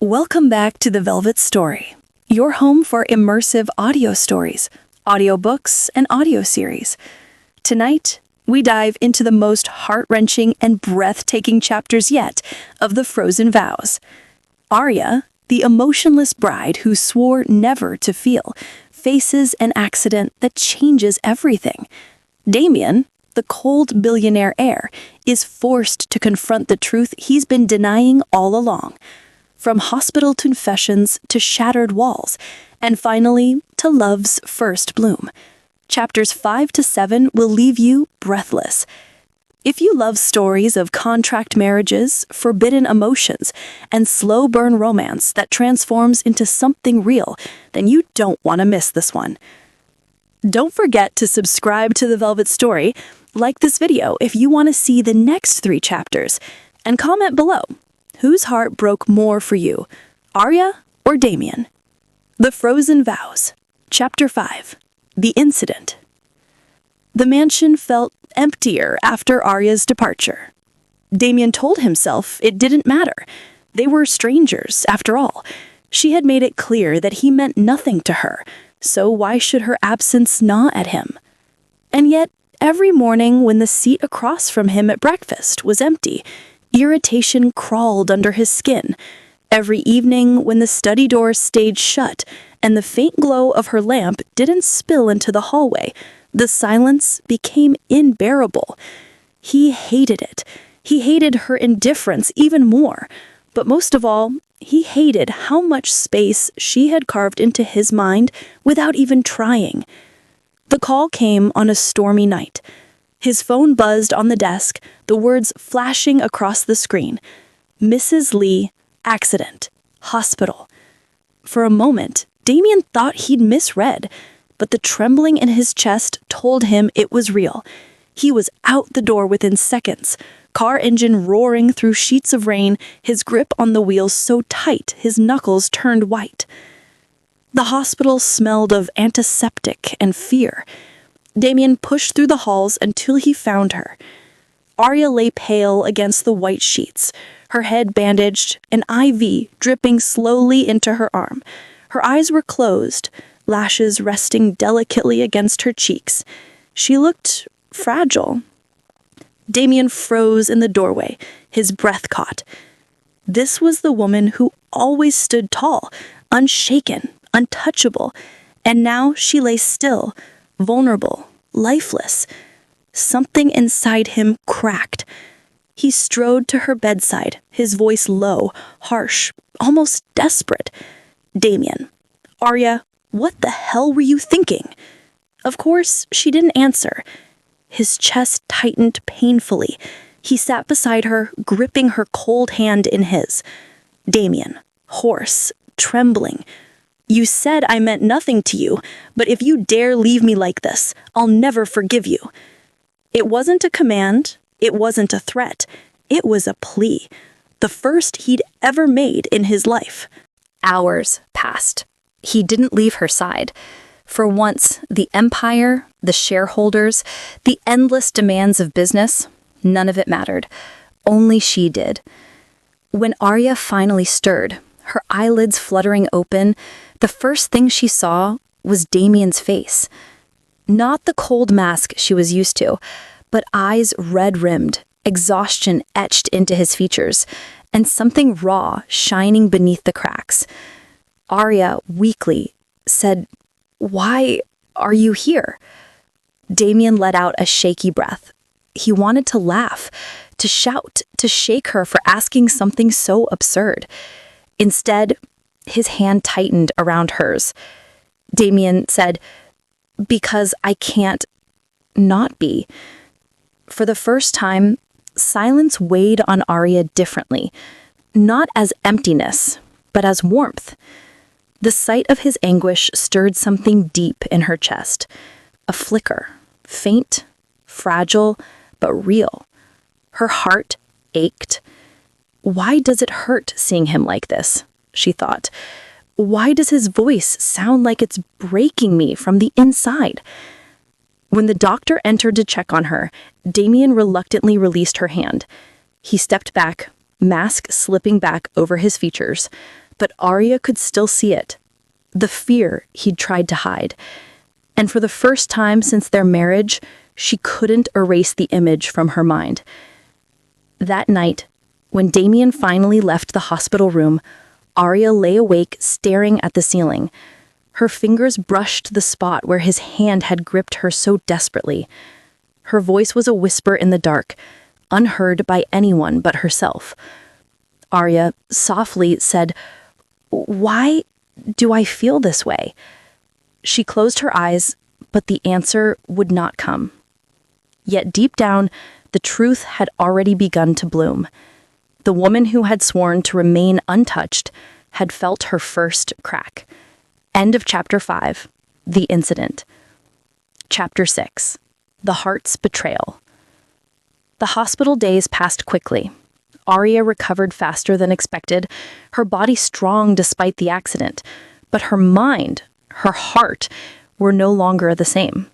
Welcome back to The Velvet Story, your home for immersive audio stories, audiobooks, and audio series. Tonight, we dive into the most heart-wrenching and breathtaking chapters yet of The Frozen Vows. Aria, the emotionless bride who swore never to feel, faces an accident that changes everything. Damian, the cold billionaire heir, is forced to confront the truth he's been denying all along. From hospital confessions to shattered walls, and finally to love's first bloom. Chapters 5 to 7 will leave you breathless. If you love stories of contract marriages, forbidden emotions, and slow burn romance that transforms into something real, then you don't want to miss this one. Don't forget to subscribe to The Velvet Story, like this video if you want to see the next 3 chapters, and comment below. Whose heart broke more for you, Aria or Damian? The Frozen Vows, Chapter 5, The Incident. The mansion felt emptier after Aria's departure. Damian told himself it didn't matter. They were strangers, after all. She had made it clear that he meant nothing to her, so why should her absence gnaw at him? And yet, every morning when the seat across from him at breakfast was empty, irritation crawled under his skin. Every evening when the study door stayed shut and the faint glow of her lamp didn't spill into the hallway, the silence became unbearable. He hated it. He hated her indifference even more. But most of all, he hated how much space she had carved into his mind without even trying. The call came on a stormy night. His phone buzzed on the desk, the words flashing across the screen. Mrs. Lee, accident, hospital. For a moment, Damian thought he'd misread, but the trembling in his chest told him it was real. He was out the door within seconds, car engine roaring through sheets of rain, his grip on the wheels so tight his knuckles turned white. The hospital smelled of antiseptic and fear. Damian pushed through the halls until he found her. Aria lay pale against the white sheets, her head bandaged, an IV dripping slowly into her arm. Her eyes were closed, lashes resting delicately against her cheeks. She looked fragile. Damian froze in the doorway, his breath caught. This was the woman who always stood tall, unshaken, untouchable, and now she lay still, vulnerable, lifeless. Something inside him cracked. He strode to her bedside, his voice low, harsh, almost desperate. "Damian, Aria, what the hell were you thinking?" Of course, she didn't answer. His chest tightened painfully. He sat beside her, gripping her cold hand in his. "Damian," hoarse, trembling. "You said I meant nothing to you, but if you dare leave me like this, I'll never forgive you." It wasn't a command, it wasn't a threat, it was a plea, the first he'd ever made in his life. Hours passed. He didn't leave her side. For once, the empire, the shareholders, the endless demands of business, none of it mattered. Only she did. When Aria finally stirred, her eyelids fluttering open, the first thing she saw was Damian's face. Not the cold mask she was used to, but eyes red-rimmed, exhaustion etched into his features, and something raw shining beneath the cracks. Aria, weakly, said, "Why are you here?" Damian let out a shaky breath. He wanted to laugh, to shout, to shake her for asking something so absurd. Instead, his hand tightened around hers. Damian said, "Because I can't not be." For the first time, silence weighed on Aria differently, not as emptiness, but as warmth. The sight of his anguish stirred something deep in her chest, a flicker, faint, fragile, but real. Her heart ached. Why does it hurt seeing him like this? She thought. Why does his voice sound like it's breaking me from the inside? When the doctor entered to check on her, Damian reluctantly released her hand. He stepped back, mask slipping back over his features. But Aria could still see it. The fear he'd tried to hide. And for the first time since their marriage, she couldn't erase the image from her mind. That night, when Damian finally left the hospital room, Aria lay awake staring at the ceiling. Her fingers brushed the spot where his hand had gripped her so desperately. Her voice was a whisper in the dark, unheard by anyone but herself. Aria softly said, "Why do I feel this way?" She closed her eyes, but the answer would not come. Yet deep down, the truth had already begun to bloom. The woman who had sworn to remain untouched had felt her first crack. End of Chapter 5, The Incident. Chapter 6, The Heart's Betrayal. The hospital days passed quickly. Aria recovered faster than expected, her body strong despite the accident, but her mind, her heart, were no longer the same.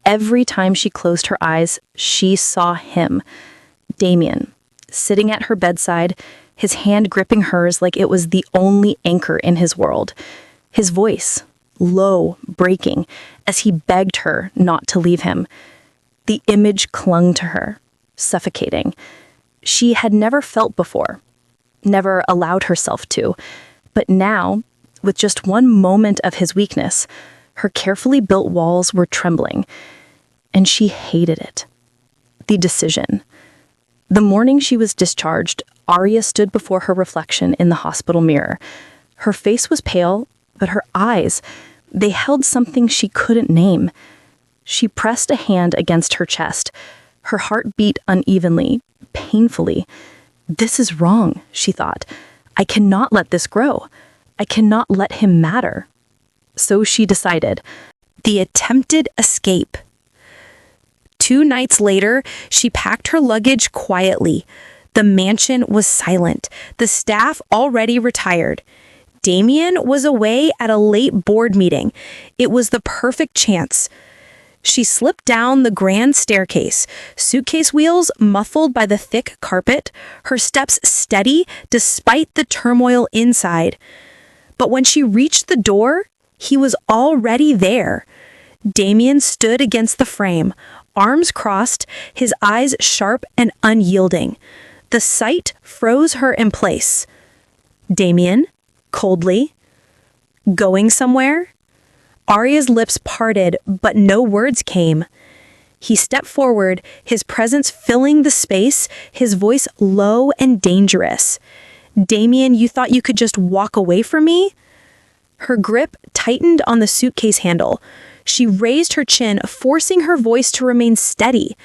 Every time she closed her eyes, she saw him, Damian, sitting at her bedside, his hand gripping hers like it was the only anchor in his world. His voice, low, breaking, as he begged her not to leave him. The image clung to her, suffocating. She had never felt before, never allowed herself to, but now, with just one moment of his weakness, her carefully built walls were trembling, and she hated it. The decision. The morning she was discharged, Aria stood before her reflection in the hospital mirror. Her face was pale, but her eyes, they held something she couldn't name. She pressed a hand against her chest. Her heart beat unevenly, painfully. "This is wrong," she thought. "I cannot let this grow. I cannot let him matter." So she decided. The attempted escape. 2 nights later, she packed her luggage quietly. The mansion was silent, the staff already retired. Damian was away at a late board meeting. It was the perfect chance. She slipped down the grand staircase, suitcase wheels muffled by the thick carpet, her steps steady despite the turmoil inside. But when she reached the door, he was already there. Damian stood against the frame, arms crossed, his eyes sharp and unyielding. The sight froze her in place. "Damian?" Coldly. "Going somewhere?" Aria's lips parted, but no words came. He stepped forward, his presence filling the space, his voice low and dangerous. "Damian, you thought you could just walk away from me?" Her grip tightened on the suitcase handle. She raised her chin, forcing her voice to remain steady.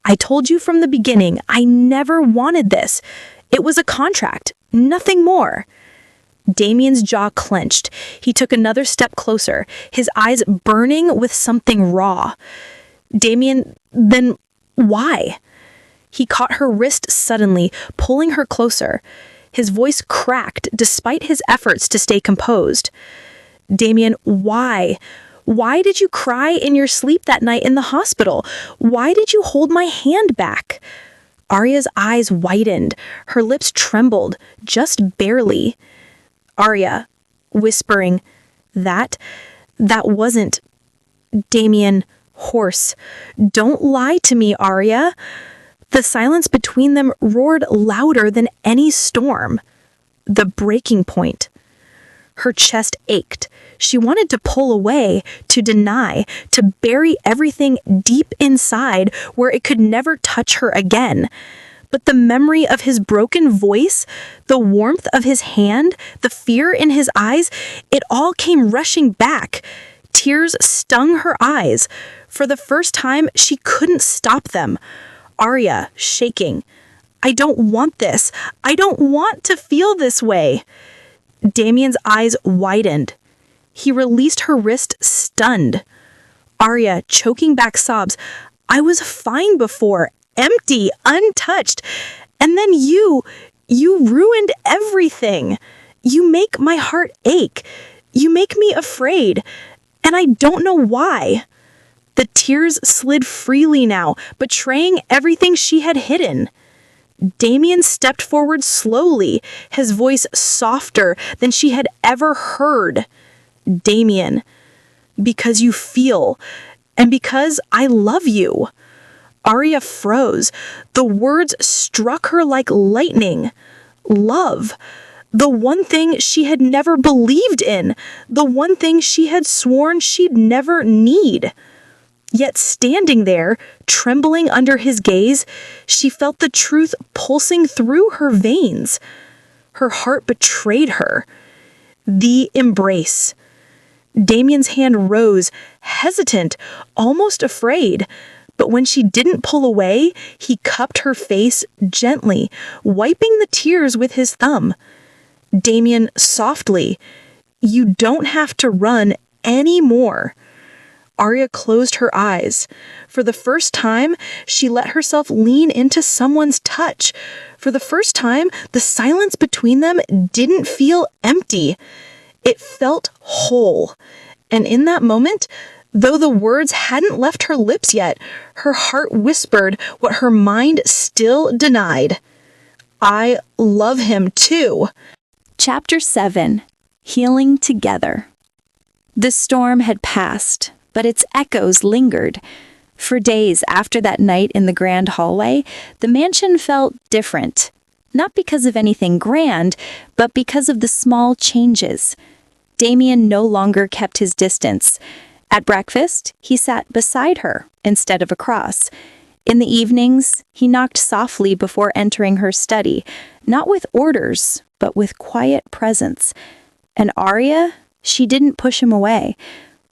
"I told you from the beginning, I never wanted this. It was a contract, nothing more." Damian's jaw clenched. He took another step closer, his eyes burning with something raw. "Damian, then why?" He caught her wrist suddenly, pulling her closer. His voice cracked despite his efforts to stay composed. "Damian, why? Why did you cry in your sleep that night in the hospital? Why did you hold my hand back?" Aria's eyes widened. Her lips trembled, just barely. Aria, whispering, that wasn't... Damian, hoarse. "Don't lie to me, Aria." The silence between them roared louder than any storm. The breaking point. Her chest ached. She wanted to pull away, to deny, to bury everything deep inside where it could never touch her again. But the memory of his broken voice, the warmth of his hand, the fear in his eyes, it all came rushing back. Tears stung her eyes. For the first time, she couldn't stop them. Aria, shaking. "I don't want this. I don't want to feel this way." Damian's eyes widened. He released her wrist, stunned. Aria, choking back sobs. "I was fine before, empty, untouched. And then you ruined everything. You make my heart ache. You make me afraid. And I don't know why." The tears slid freely now, betraying everything she had hidden. Damian stepped forward slowly, his voice softer than she had ever heard. "Damian, because you feel, and because I love you." Aria froze. The words struck her like lightning. Love. The one thing she had never believed in. The one thing she had sworn she'd never need. Yet standing there, trembling under his gaze, she felt the truth pulsing through her veins. Her heart betrayed her. The embrace. Damian's hand rose, hesitant, almost afraid. But when she didn't pull away, he cupped her face gently, wiping the tears with his thumb. "Damian, softly, you don't have to run anymore." Aria closed her eyes. For the first time, she let herself lean into someone's touch. For the first time, the silence between them didn't feel empty. It felt whole. And in that moment, though the words hadn't left her lips yet, her heart whispered what her mind still denied. "I love him too." Chapter 7. Healing Together. The storm had passed, but its echoes lingered. For days after that night in the grand hallway, the mansion felt different. Not because of anything grand, but because of the small changes. Damian no longer kept his distance. At breakfast, he sat beside her instead of across. In the evenings, he knocked softly before entering her study, not with orders, but with quiet presence. And Aria, she didn't push him away.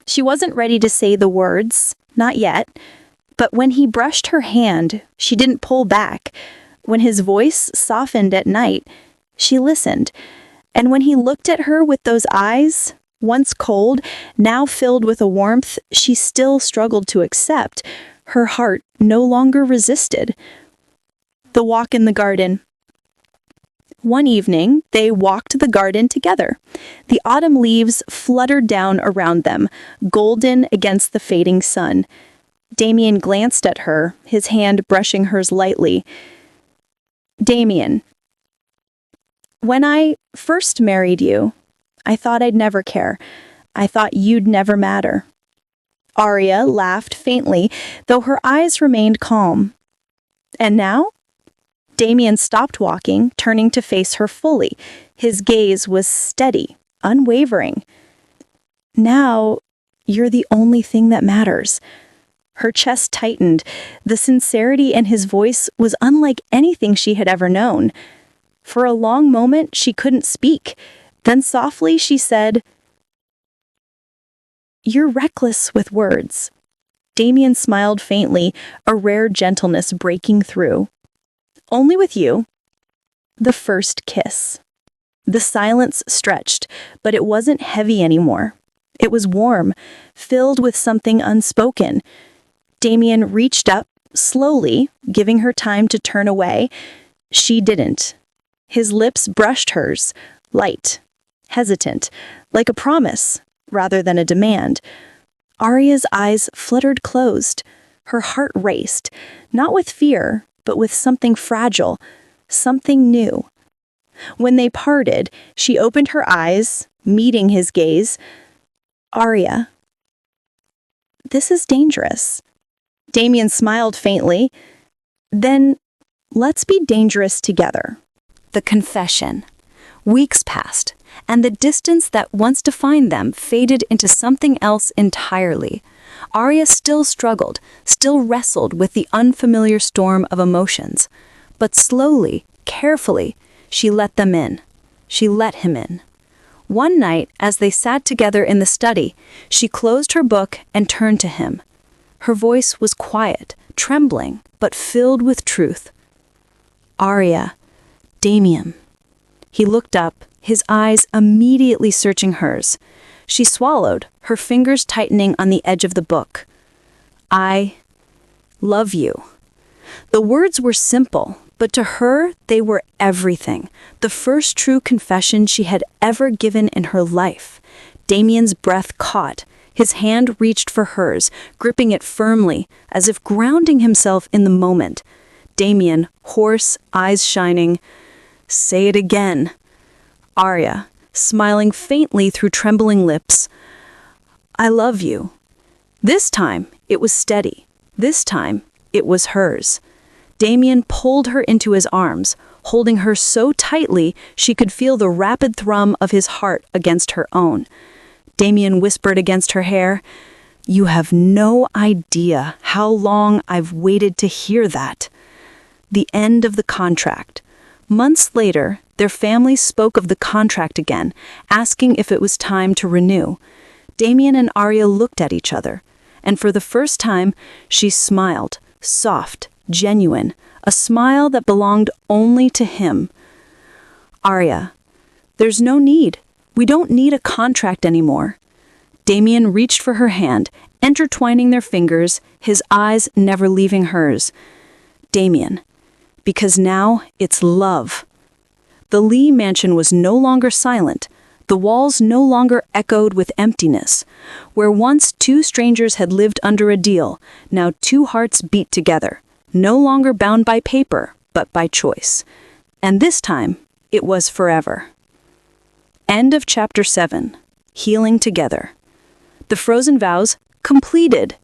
She wasn't ready to say the words, not yet. But when he brushed her hand, she didn't pull back. When his voice softened at night, she listened. And when he looked at her with those eyes, once cold, now filled with a warmth she still struggled to accept, her heart no longer resisted. The walk in the garden. One evening, they walked the garden together. The autumn leaves fluttered down around them, golden against the fading sun. Damian glanced at her, his hand brushing hers lightly. "Damian, when I first married you, I thought I'd never care. I thought you'd never matter." Aria laughed faintly, though her eyes remained calm. "And now?" Damian stopped walking, turning to face her fully. His gaze was steady, unwavering. "Now, you're the only thing that matters." Her chest tightened. The sincerity in his voice was unlike anything she had ever known. For a long moment, she couldn't speak. Then softly she said, "You're reckless with words." Damian smiled faintly, a rare gentleness breaking through. "Only with you." The first kiss. The silence stretched, but it wasn't heavy anymore. It was warm, filled with something unspoken. Damian reached up, slowly, giving her time to turn away. She didn't. His lips brushed hers, light, hesitant, like a promise, rather than a demand. Aria's eyes fluttered closed. Her heart raced, not with fear, but with something fragile, something new. When they parted, she opened her eyes, meeting his gaze. "Aria, this is dangerous." Damian smiled faintly. "Then let's be dangerous together." The confession. Weeks passed, and the distance that once defined them faded into something else entirely. Aria still struggled, still wrestled with the unfamiliar storm of emotions. But slowly, carefully, she let them in. She let him in. One night, as they sat together in the study, she closed her book and turned to him. Her voice was quiet, trembling, but filled with truth. "Aria, Damian." He looked up, his eyes immediately searching hers. She swallowed, her fingers tightening on the edge of the book. "I love you." The words were simple, but to her they were everything, the first true confession she had ever given in her life. Damian's breath caught. His hand reached for hers, gripping it firmly, as if grounding himself in the moment. Damian, hoarse, eyes shining. Say it again. Aria, smiling faintly through trembling lips. I love you. This time, it was steady. This time, it was hers. Damian pulled her into his arms, holding her so tightly she could feel the rapid thrum of his heart against her own. Damian whispered against her hair, "You have no idea how long I've waited to hear that." The end of the contract. Months later, their families spoke of the contract again, asking if it was time to renew. Damian and Aria looked at each other, and for the first time, she smiled, soft, genuine, a smile that belonged only to him. Aria, there's no need. We don't need a contract anymore. Damian reached for her hand, intertwining their fingers, his eyes never leaving hers. Damian, because now it's love. The Lee mansion was no longer silent. The walls no longer echoed with emptiness. Where once two strangers had lived under a deal, now two hearts beat together, no longer bound by paper, but by choice. And this time, it was forever. End of Chapter 7. Healing Together. The Frozen Vows completed.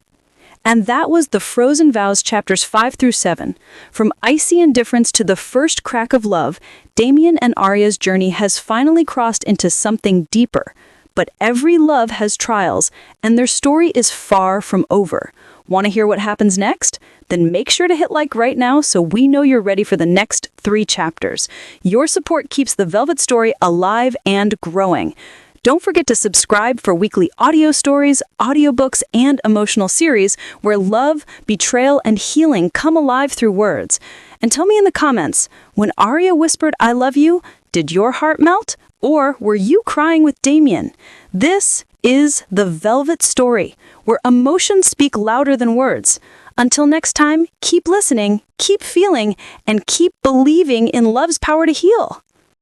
And that was the Frozen Vows chapters 5 through 7. From icy indifference to the first crack of love, Damian and Aria's journey has finally crossed into something deeper. But every love has trials, and their story is far from over. Want to hear what happens next? Then make sure to hit like right now so we know you're ready for the next 3 chapters. Your support keeps the Velvet story alive and growing. Don't forget to subscribe for weekly audio stories, audiobooks, and emotional series where love, betrayal, and healing come alive through words. And tell me in the comments, when Aria whispered, "I love you," did your heart melt? Or were you crying with Damian? This is the Velvet story, where emotions speak louder than words. Until next time, keep listening, keep feeling, and keep believing in love's power to heal.